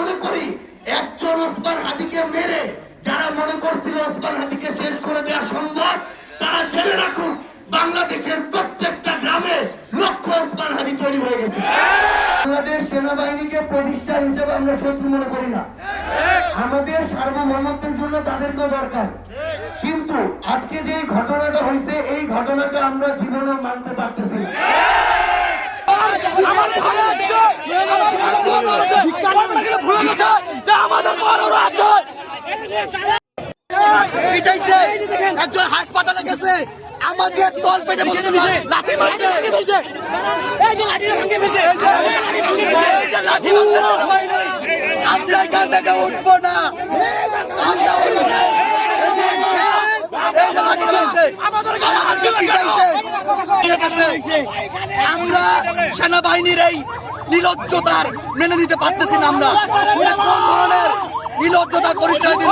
মনে করি একজন ওসমান হাদিকে মেরে যারা মনে করছিল ওসমান হাদিকে শেষ করে দেওয়া সম্ভব, তারা জেনে রাখুন বাংলাদেশের প্রত্যেকটা গ্রামে লক্ষ ওসমান হাদি তৈরি হয়ে গেছে। বাংলাদেশ সেনাবাহিনীকে প্রতিষ্ঠান হিসেবে আমরা শত্রু মনে করি না, আমাদের সার্বভৌমত্বের জন্য তাদেরকেও দরকার। কিন্তু আজকে যে ঘটনাটা হয়েছে, এই ঘটনাটা আমরা জীবনে মানতে পারতেছি না। একজন হাসপাতালে গেছে, আমাদের তল পেটে লাঠি মারছে, আমরা এখান থেকে উঠবো না। আমরা সেনাবাহিনীর এই নির্লজ্জতার মেনে নিতে পারতেছি না। আমরা কোন ধরনের নির্লজ্জতার পরিচয় দিল,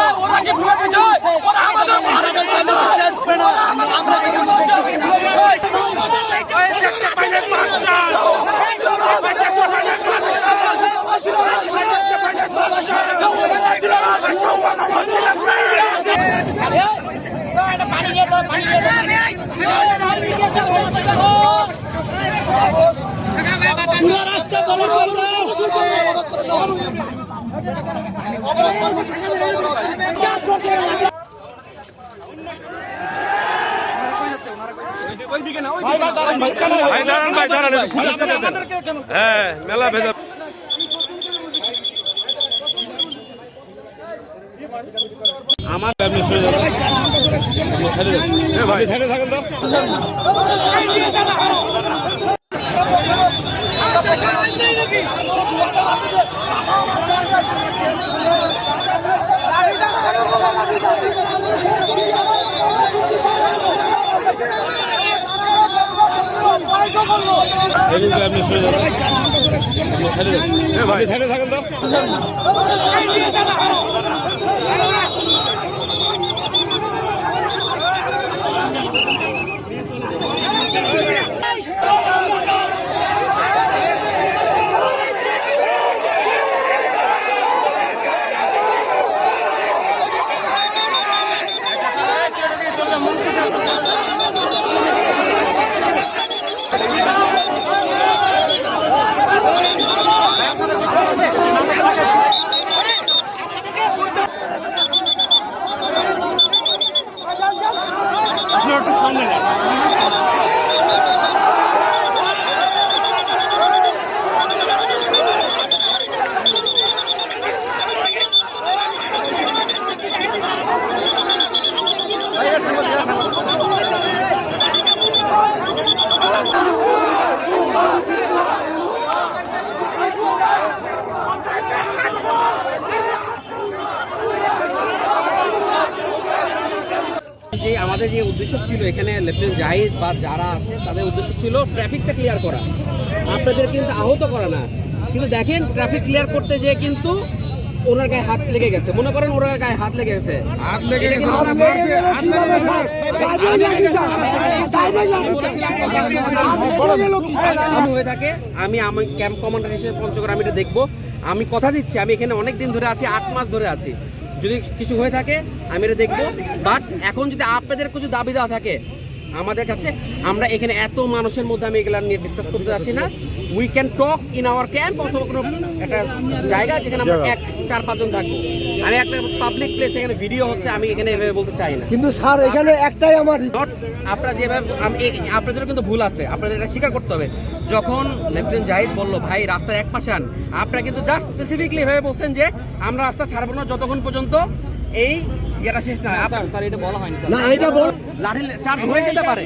মেলা ভেজা আমার থাকেন তো আপনি সরে যাবেন, থাকেন তো আমাদের যে উদ্দেশ্য ছিল এখানে লেফটেন্যান্ট জাহিদ বা যারা আছে তাদের উদ্দেশ্য ছিল ট্রাফিকটা ক্লিয়ার করা, আপনাদের কিন্তু আহত করা না। কিন্তু দেখেন ট্রাফিক ক্লিয়ার করতে যেয়ে কিন্তু ওনার গায়ে হাত লেগে গেছে, মনে করেন ওনার গায়ে হাত লেগে গেছে, হয়ে থাকে। আমি ক্যাম্প কমান্ডার হিসেবে পঞ্চগড় আমি এটা দেখবো। আমি কথা দিচ্ছি, আমি এখানে অনেক দিন ধরে আছি, 8 মাস ধরে আছি। যদি কিছু হয়ে থাকে আমি এটা দেখবো। বাট এখন যদি আপনাদের কিছু দাবি দেওয়া থাকে আমাদের কাছে, আমরা এখানে এত মানুষের মধ্যে আমি এগুলা নিয়ে ডিসকাস করতে আসি না। We can talk in our camp অথবা কোনো একটা জায়গা যেখানে আমরা 4-5 জন থাকবো। আমি একটা পাবলিক প্লেস, এখানে ভিডিও হচ্ছে, আমি এখানে এভাবে বলতে চাই না। কিন্তু স্যার এখানে একটাই আমার আপনারা যেভাবে, আপনাদেরও কিন্তু ভুল আছে, আপনাদের এটা স্বীকার করতে হবে। যখন লেফটেন্যান্ট জাহিদ বললো ভাই রাস্তার এক পাশে আন, আপনারা কিন্তু জাস্ট স্পেসিফিকলি এভাবে বলছেন যে আমরা রাস্তা ছাড়বো না যতক্ষণ পর্যন্ত এই এটা শেষ না। স্যার এটা বলা হয়নি না, এটা বল লাঠি চার্জ হয়ে যেতে পারে।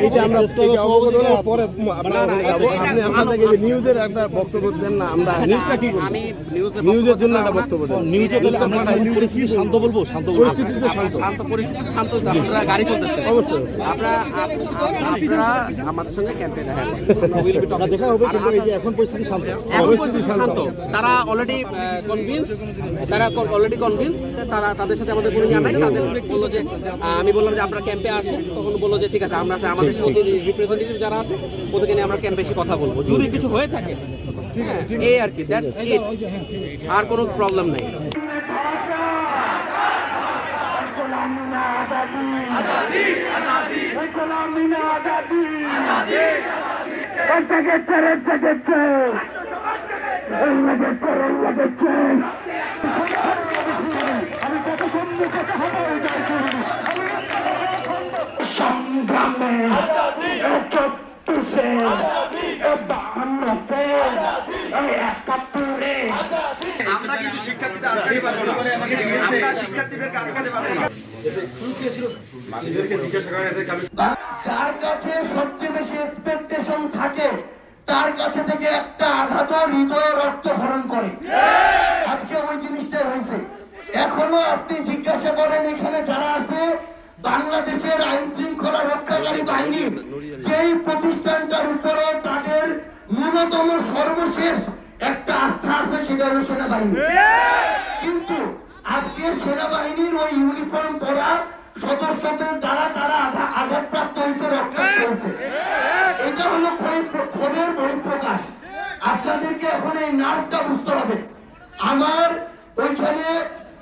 এটা আমরা পরে আপনাদের নিউজের একটা বক্তব্য দেন না, আমরা নিউজটা কি করব? আমি নিউজের জন্য একটা বক্তব্য দেন। নিউজে বলে আমরা পরিস্থিতি শান্ত বলবো, শান্ত পরিস্থিতি শান্ত, আপনারা গাড়ি চলতেছে, অবশ্যই আপনারা আমাদের সঙ্গে ক্যাম্পে দেখা হবে, কিন্তু এই যে এখন পরিস্থিতি শান্ত, শান্ত। তারা অলরেডি কনভিন্স, তারা তাদের সাথে আমাদের কোনো ইয়া নাই। তাদের বললো যে, আমি বললাম যে আপনারা ক্যাম্পে আসেন, তখন বললো যে ঠিক আছে আমরা আমাদের প্রতিনিধি রিপ্রেজেন্টেটিভ যারা আছে ওদেরকে নিয়ে আমরা ক্যাম্পে এসে কথা বলবো যদি কিছু হয়ে থাকে। এই আর কি, দ্যাটস ইট, আর কোনো প্রবলেম নাই। যার কাছে সবচেয়ে বেশি এক্সপেকটেশন থাকে তার কাছে থেকে একটা আঘাত হৃদয়ে রক্তক্ষরণ করে। আজকে ওই জিনিসটা হয়েছে। এখনো আপনি জিজ্ঞাসা করেন এখানে যারা আছে বাংলাদেশের আইন শৃঙ্খলা রক্ষাকারী বাহিনীর যেই প্রতিষ্ঠানটার উপরে তাদের ন্যূনতম সর্বশেষ একটা আস্থা আছে সেটা হলো সেনাবাহিনী। কিন্তু আজকে সেনাবাহিনীর ওই ইউনিফর্ম পরা সদস্যদের দ্বারা তারা আঘাতপ্রাপ্ত হয়েছে, রক্ষাপ্ত হয়েছে। এটা হলো ক্ষোভের বহিঃপ্রকাশ। আপনাদেরকে এখন এই নার্ভটা বুঝতে হবে। আমার ওইখানে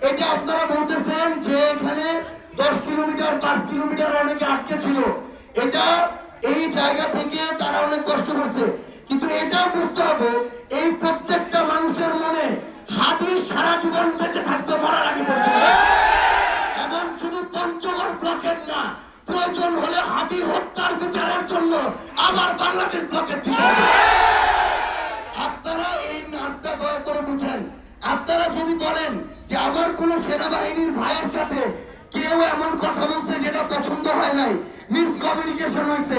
এটা আপনারা বলতেছেন যে এখানে 10 কিলোমিটার 5 কিলোমিটার অনেকে আটকে ছিল, এটা এই জায়গা থেকে তারা অনেক কষ্ট করছে। কিন্তু এটাও বুঝতে হবে এই প্রত্যেকটা মানুষের মনে হাদির সারা জীবন বেঁচে থাকতে মরার আগে পর্যন্ত। এবং শুধু পঞ্চগড় ব্লকের না, প্রয়োজন হলে হাদি হত্যার বিচারের জন্য আবার বাংলাদেশ ব্লকের দিতে হবে। আপনারা এই নামটা দয়া করে বুঝেন। আপনারা যদি বলেন যে আমার কোন সেনাবাহিনীর ভাইয়ের সাথে কেউ এমন কথা বলছে যেটা পছন্দ হয় নাই, মিসকমিউনিকেশন হয়েছে,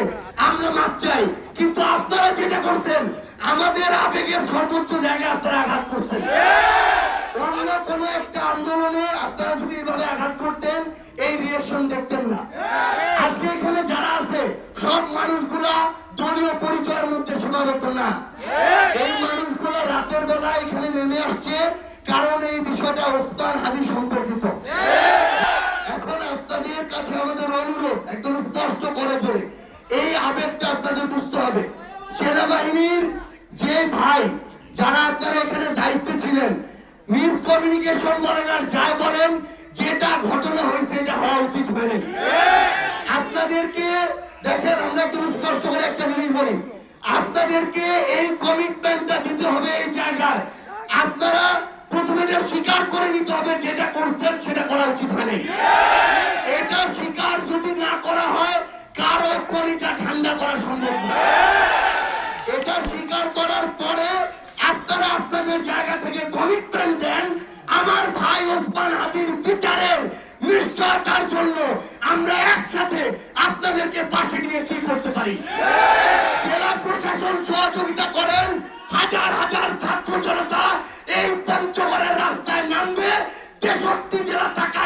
আমরা মাপ চাই। কিন্তু আপনারা যেটা করছেন আমাদের আবেগের সর্বোচ্চ জায়গায় আপনারা আঘাত করছেন। অন্য কোনো একটা আন্দোলনে আপনারা যদি এইভাবে আঘাত করতেন এই রিঅ্যাকশন দেখতেন না। আজকে এখানে যারা আছে সব মানুষগুলা দলীয় পরিচয়ের মধ্যে সীমাবদ্ধ না। এই মানুষগুলা রাতের বেলা এখানে নেমে আসছে কারণ এই বিষয়টা ওসমান হাদি সম্পর্কিত। এখন আপনাদের কাছে আমাদের অনুরোধ একদম স্পষ্ট করে জোরে, এই আবেগটা আপনাদের বুঝতে হবে। সেনাবাহিনীর যে ভাই যারা আপনারা এখানে দায়িত্বে ছিলেন, মিসকমিউনিকেশন বলেন আর যাই বলেন, যেটা ঘটনা হয়েছে এটা হওয়া উচিত হয়নি। আপনাদেরকে দেখেন, আমরা একদম স্পষ্ট করে একটা জিনিস বলি, আপনাদেরকে এই কমিটমেন্টটা দিতে হবে এই জায়গায়। আপনারা প্রথমে এটা স্বীকার করে নিতে হবে যেটা করছেন সেটা করা উচিত হয়নি। এটা স্বীকার যদি না করা হয় কারো কলিজা ঠান্ডা করা সম্ভব না। এটা স্বীকার করার পরে আপনারা আপনাদের জায়গা থেকে কমিটমেন্ট দেন আমার ভাই ওসমান হাদির বিচারের নিশ্চয়তার জন্য আমরা একসাথে আপনাদেরকে পাশে নিয়ে কি করতে পারি। জেলা প্রশাসন সহযোগিতা করেন, হাজার হাজার ছাত্র জনতা এই পঞ্চগড়ের রাস্তায় নামবে, 63 জেলা টাকা